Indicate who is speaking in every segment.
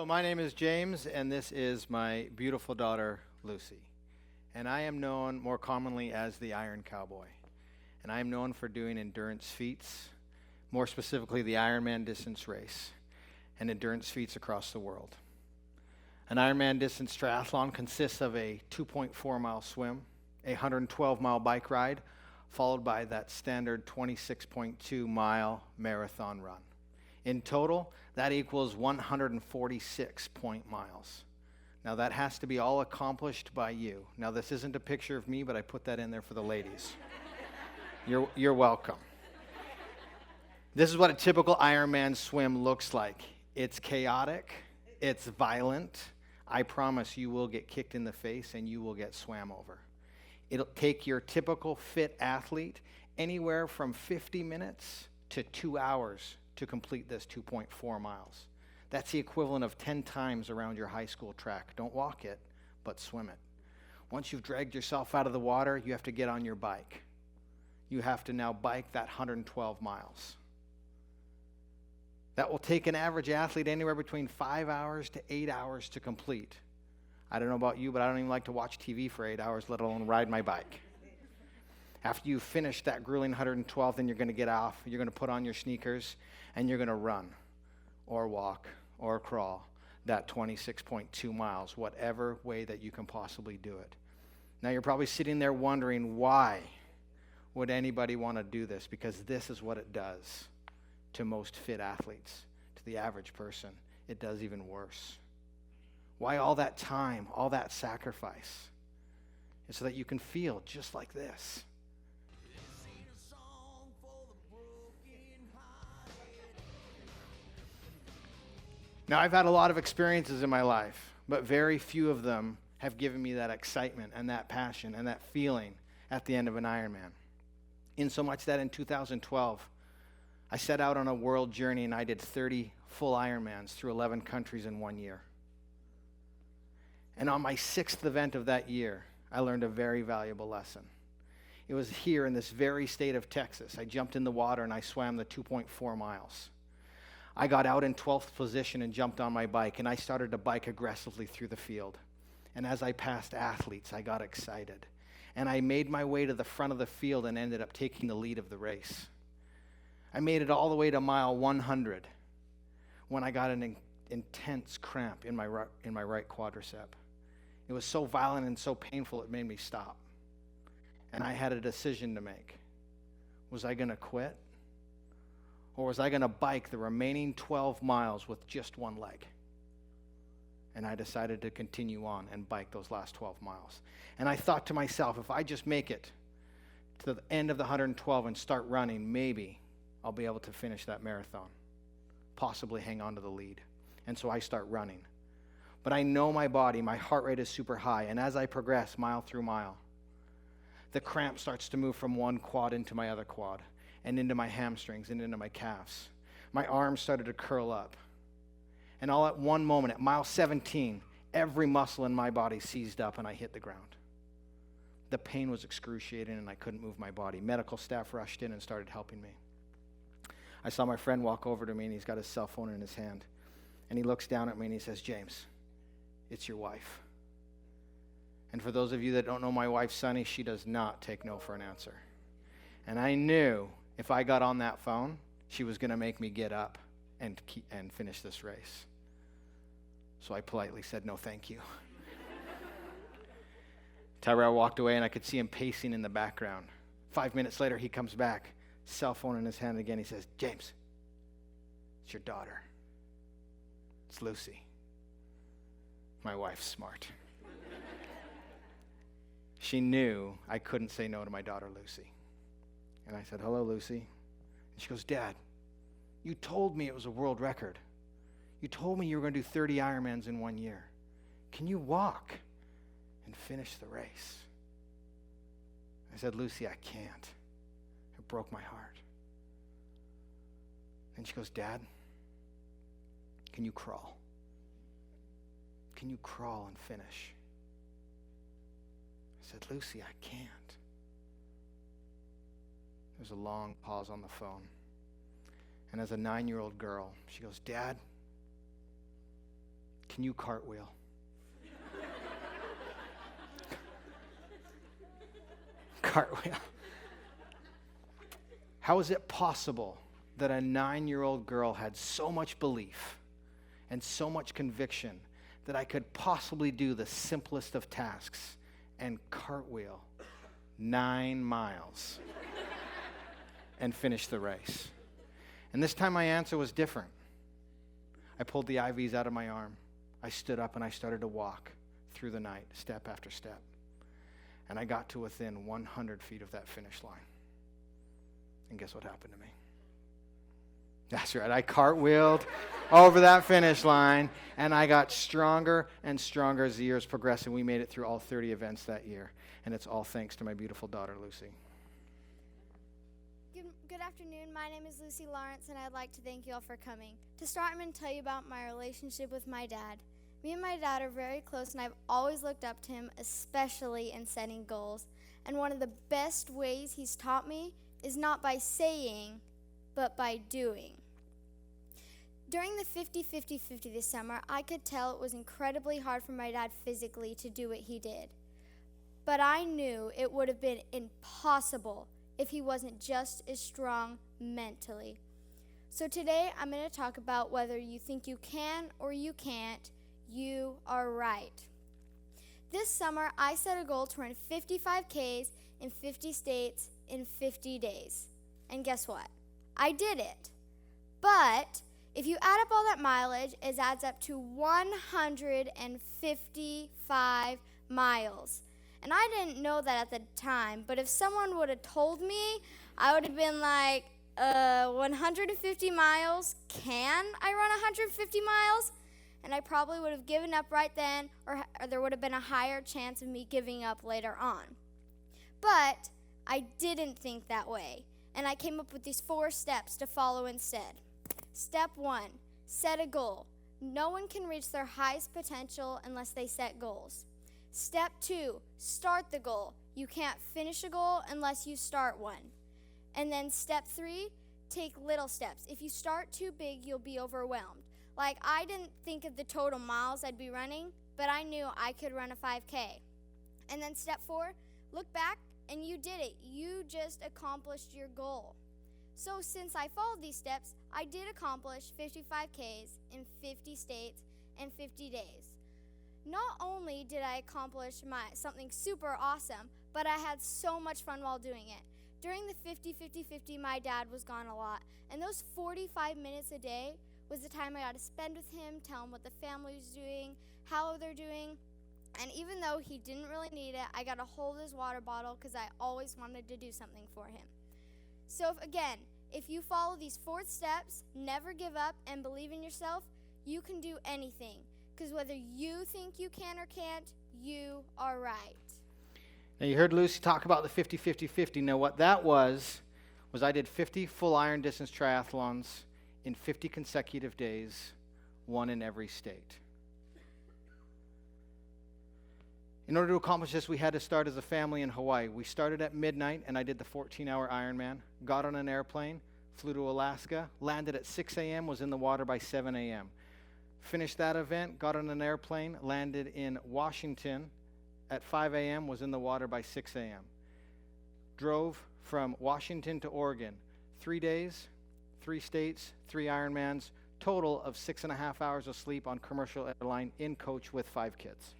Speaker 1: my name is James, and this is my beautiful daughter, Lucy. And I am known more commonly as the Iron Cowboy. And I am known for doing endurance feats, more specifically the Ironman-distance race, and endurance feats across the world. An Ironman-distance triathlon consists of a 2.4-mile swim, a 112-mile bike ride, followed by that standard 26.2-mile marathon run. In total, that equals 146 miles. Now, that has to be all accomplished by you. Now, this isn't a picture of me, but I put that in there for the ladies. You're welcome. This is what a typical Ironman swim looks like. It's chaotic. It's violent. I promise you will get kicked in the face and you will get swam over. It'll take your typical fit athlete anywhere from 50 minutes to 2 hours to complete this 2.4 miles. That's the equivalent of 10 times around your high school track. Don't walk it, but swim it. Once you've dragged yourself out of the water, you have to get on your bike. You have to now bike that 112 miles. That will take an average athlete anywhere between 5 hours to 8 hours to complete. I don't know about you, but I don't even like to watch TV for 8 hours, let alone ride my bike. After you finish that grueling 112, then you're going to get off, you're going to put on your sneakers, and you're going to run or walk or crawl that 26.2 miles, whatever way that you can possibly do it. Now, you're probably sitting there wondering, why would anybody want to do this? Because this is what it does to most fit athletes. To the average person, it does even worse. Why all that time, all that sacrifice? It's so that you can feel just like this. Now, I've had a lot of experiences in my life, but very few of them have given me that excitement and that passion and that feeling at the end of an Ironman. Insomuch that in 2012, I set out on a world journey and I did 30 full Ironmans through 11 countries in 1 year. And on my 6th event of that year, I learned a very valuable lesson. It was here in this very state of Texas. I jumped in the water and I swam the 2.4 miles. I got out in 12th position and jumped on my bike, and I started to bike aggressively through the field. And as I passed athletes, I got excited. And I made my way to the front of the field and ended up taking the lead of the race. I made it all the way to mile 100 when I got an intense cramp in my right quadricep. It was so violent and so painful it made me stop. And I had a decision to make. Was I going to quit? Or was I going to bike the remaining 12 miles with just one leg? And I decided to continue on and bike those last 12 miles. And I thought to myself, if I just make it to the end of the 112 and start running, maybe I'll be able to finish that marathon, possibly hang on to the lead. And so I start running. But I know my body, my heart rate is super high. And as I progress mile through mile, the cramp starts to move from one quad into my other quad, and into my hamstrings and into my calves. My arms started to curl up. And all at one moment, at mile 17, every muscle in my body seized up and I hit the ground. The pain was excruciating and I couldn't move my body. Medical staff rushed in and started helping me. I saw my friend walk over to me and he's got his cell phone in his hand. And he looks down at me and he says, "James, it's your wife." And for those of you that don't know my wife, Sunny, she does not take no for an answer. And I knew if I got on that phone, she was going to make me get up and finish this race. So I politely said, "No, thank you." Tyrell walked away, and I could see him pacing in the background. 5 minutes later, he comes back, cell phone in his hand again. He says, "James, it's your daughter. It's Lucy." My wife's smart. She knew I couldn't say no to my daughter, Lucy. And I said, "Hello, Lucy." And she goes, "Dad, you told me it was a world record. You told me you were going to do 30 Ironmans in 1 year. Can you walk and finish the race?" I said, "Lucy, I can't." It broke my heart. And she goes, "Dad, can you crawl? Can you crawl and finish?" I said, "Lucy, I can't." There's a long pause on the phone. And as a 9-year-old girl, she goes, "Dad, can you cartwheel? Cartwheel. How is it possible that a 9-year-old girl had so much belief and so much conviction that I could possibly do the simplest of tasks and cartwheel 9 miles and finish the race? And this time my answer was different. I pulled the IVs out of my arm. I stood up and I started to walk through the night, step after step. And I got to within 100 feet of that finish line. And guess what happened to me? That's right, I cartwheeled over that finish line, and I got stronger and stronger as the years progressed, and we made it through all 30 events that year. And it's all thanks to my beautiful daughter, Lucy.
Speaker 2: Good afternoon. My name is Lucy Lawrence, and I'd like to thank you all for coming. To start, I'm going to tell you about my relationship with my dad. Me and my dad are very close, and I've always looked up to him, especially in setting goals. And one of the best ways he's taught me is not by saying, but by doing. During the 50-50-50 this summer, I could tell it was incredibly hard for my dad physically to do what he did. But I knew it would have been impossible if he wasn't just as strong mentally. So today I'm going to talk about whether you think you can or you can't, you are right. This summer I set a goal to run 55 Ks in 50 states in 50 days. And guess what? I did it. But if you add up all that mileage, it adds up to 155 miles. And I didn't know that at the time, but if someone would have told me, I would have been like, 150 miles? Can I run 150 miles? And I probably would have given up right then, or there would have been a higher chance of me giving up later on. But I didn't think that way, and I came up with these 4 steps to follow instead. Step 1, set a goal. No one can reach their highest potential unless they set goals. Step 2, start the goal. You can't finish a goal unless you start one. And then step 3, take little steps. If you start too big, you'll be overwhelmed. Like, I didn't think of the total miles I'd be running, but I knew I could run a 5K. And then step 4, look back and you did it. You just accomplished your goal. So since I followed these steps, I did accomplish 55 Ks in 50 states in 50 days. Not only did I accomplish something super awesome, but I had so much fun while doing it. During the 50-50-50, my dad was gone a lot, and those 45 minutes a day was the time I got to spend with him, tell him what the family was doing, how they're doing, and even though he didn't really need it, I got to hold his water bottle because I always wanted to do something for him. So if you follow these 4 steps, never give up, and believe in yourself, you can do anything. Because whether you think you can or can't, you are right.
Speaker 1: Now, you heard Lucy talk about the 50-50-50. Now, what that was I did 50 full Iron-distance triathlons in 50 consecutive days, 1 in every state. In order to accomplish this, we had to start as a family in Hawaii. We started at midnight, and I did the 14-hour Ironman, got on an airplane, flew to Alaska, landed at 6 a.m., was in the water by 7 a.m. Finished that event, got on an airplane, landed in Washington at 5 a.m., was in the water by 6 a.m. Drove from Washington to Oregon, 3 days, 3 states, 3 Ironmans, total of 6.5 hours of sleep on commercial airline in coach with 5 kids.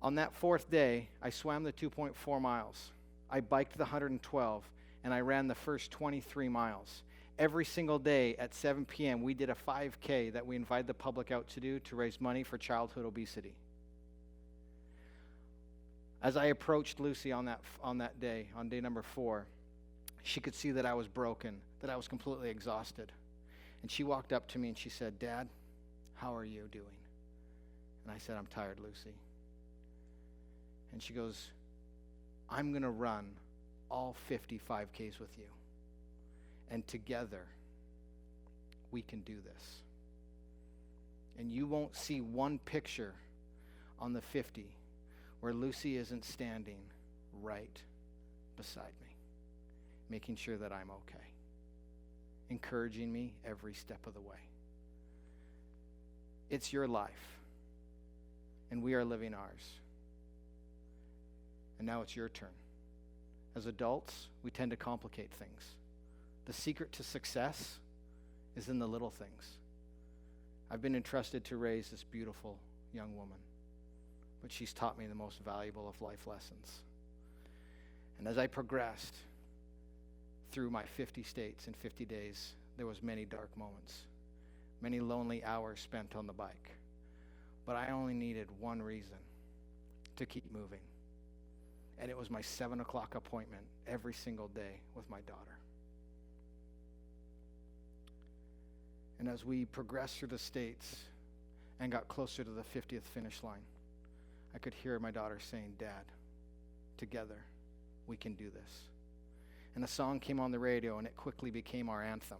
Speaker 1: On that 4th day, I swam the 2.4 miles. I biked the 112, and I ran the first 23 miles. Every single day at 7 p.m., we did a 5K that we invited the public out to do to raise money for childhood obesity. As I approached Lucy on that day, on day number 4, she could see that I was broken, that I was completely exhausted. And she walked up to me and she said, "Dad, how are you doing?" And I said, "I'm tired, Lucy." And she goes, "I'm going to run all 55 Ks with you. And together, we can do this. And you won't see one picture on the 50 where Lucy isn't standing right beside me, making sure that I'm okay, encouraging me every step of the way." It's your life, and we are living ours. And now it's your turn. As adults, we tend to complicate things. The secret to success is in the little things. I've been entrusted to raise this beautiful young woman, but she's taught me the most valuable of life lessons. And as I progressed through my 50 states in 50 days, there was many dark moments, many lonely hours spent on the bike. But I only needed one reason to keep moving. And it was my 7 o'clock appointment every single day with my daughter. And as we progressed through the states and got closer to the 50th finish line, I could hear my daughter saying, "Dad, together we can do this." And a song came on the radio, and it quickly became our anthem.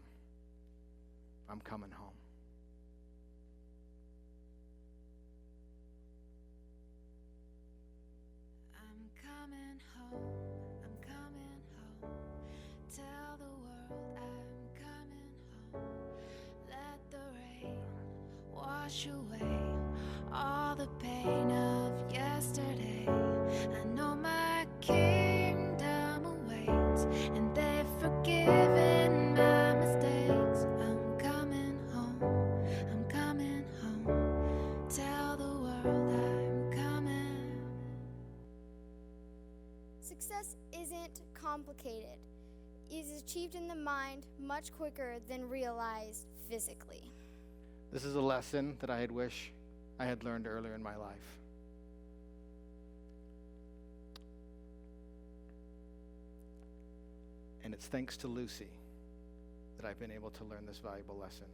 Speaker 1: I'm coming home.
Speaker 3: I'm coming home, I'm coming home. Tell the world I'm coming home. Let the rain wash away all the pain of yesterday. I know my kingdom awaits, and they've forgiven my mistakes. I'm coming home, I'm coming home. Tell the world I'm coming.
Speaker 2: Success isn't complicated. It is achieved in the mind much quicker than realized physically.
Speaker 1: This is a lesson that I had wished I had learned earlier in my life. And it's thanks to Lucy that I've been able to learn this valuable lesson.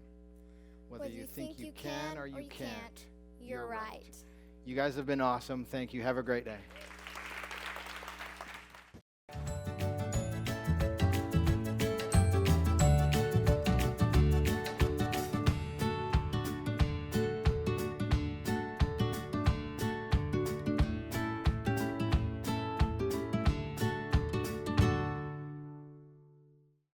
Speaker 1: Whether you think you can or you can't,
Speaker 2: you're right.
Speaker 1: You guys have been awesome. Thank you. Have a great day.